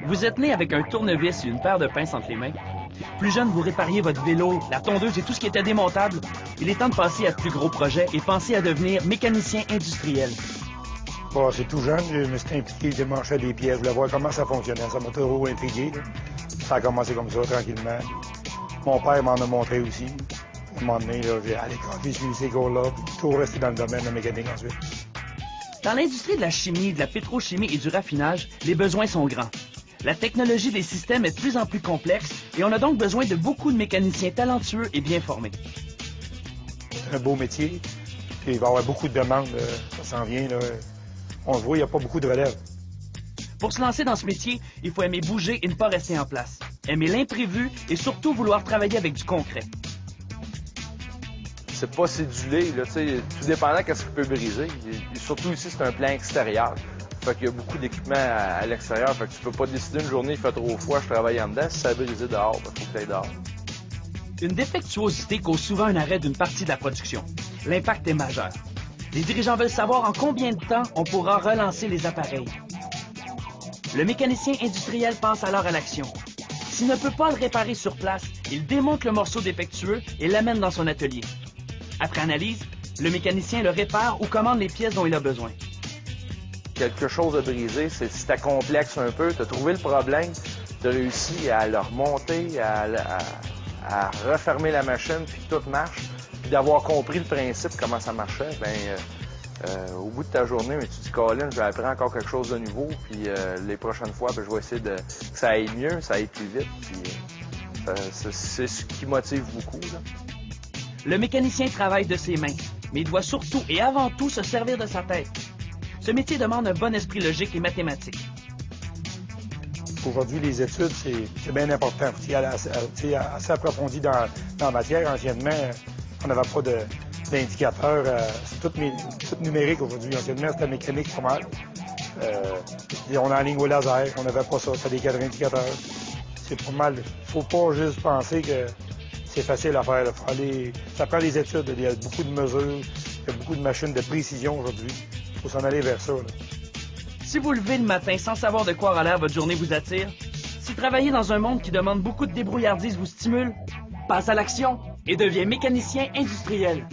Vous êtes né avec un tournevis et une paire de pinces entre les mains. Plus jeune, vous répariez votre vélo, la tondeuse et tout ce qui était démontable. Il est temps de passer à de plus gros projets et penser à devenir mécanicien industriel. Bon, c'est tout jeune, je me suis impliqué, je démarchais des pièces, je voulais voir comment ça fonctionnait. Ça m'a toujours intrigué, là. Ça a commencé comme ça, tranquillement. Mon père m'en a montré aussi. À un moment donné, là, à l'école, j'ai suivi ces cours-là, puis tout resté dans le domaine de la mécanique ensuite. Dans l'industrie de la chimie, de la pétrochimie et du raffinage, les besoins sont grands. La technologie des systèmes est de plus en plus complexe et on a donc besoin de beaucoup de mécaniciens talentueux et bien formés. C'est un beau métier, puis il va y avoir beaucoup de demandes, ça s'en vient, là. On le voit, il n'y a pas beaucoup de relève. Pour se lancer dans ce métier, il faut aimer bouger et ne pas rester en place. Aimer l'imprévu et surtout vouloir travailler avec du concret. C'est pas cédulé, là, tu sais, tout dépendant qu'est-ce qui peut briser. Et surtout ici, c'est un plan extérieur. Fait qu'il y a beaucoup d'équipements à l'extérieur. Fait que tu peux pas décider une journée, il fait trop froid, je travaille en dedans. Si ça a brisé dehors, il faut que tu ailles dehors. Une défectuosité cause souvent un arrêt d'une partie de la production. L'impact est majeur. Les dirigeants veulent savoir en combien de temps on pourra relancer les appareils. Le mécanicien industriel pense alors à l'action. S'il ne peut pas le réparer sur place, il démonte le morceau défectueux et l'amène dans son atelier. Après analyse, le mécanicien le répare ou commande les pièces dont il a besoin. Quelque chose de brisé, c'est si t'as complexe un peu, t'as trouvé le problème, t'as réussi à le remonter, à refermer la machine, puis que tout marche, puis d'avoir compris le principe, comment ça marchait, au bout de ta journée, mais tu te dis, Colin, je vais apprendre encore quelque chose de nouveau, puis les prochaines fois, je vais essayer que ça aille mieux, ça aille plus vite, puis c'est ce qui motive beaucoup, là. Le mécanicien travaille de ses mains, mais il doit surtout et avant tout se servir de sa tête. Ce métier demande un bon esprit logique et mathématique. Aujourd'hui, les études, c'est bien important. Il y a assez approfondi dans la matière. Anciennement, on n'avait pas d'indicateurs. C'est tout numérique aujourd'hui. Anciennement, c'était mécanique pas mal. On a en ligne au laser. On n'avait pas ça. C'était des cadres indicateurs. C'est pas mal. Faut pas juste penser que c'est facile à faire. Ça prend des études. Il y a beaucoup de mesures. Il y a beaucoup de machines de précision aujourd'hui. Il faut s'en aller vers ça, là. Si vous levez le matin sans savoir de quoi aura l'air votre journée vous attire, si travailler dans un monde qui demande beaucoup de débrouillardise vous stimule, passe à l'action et deviens mécanicien industriel.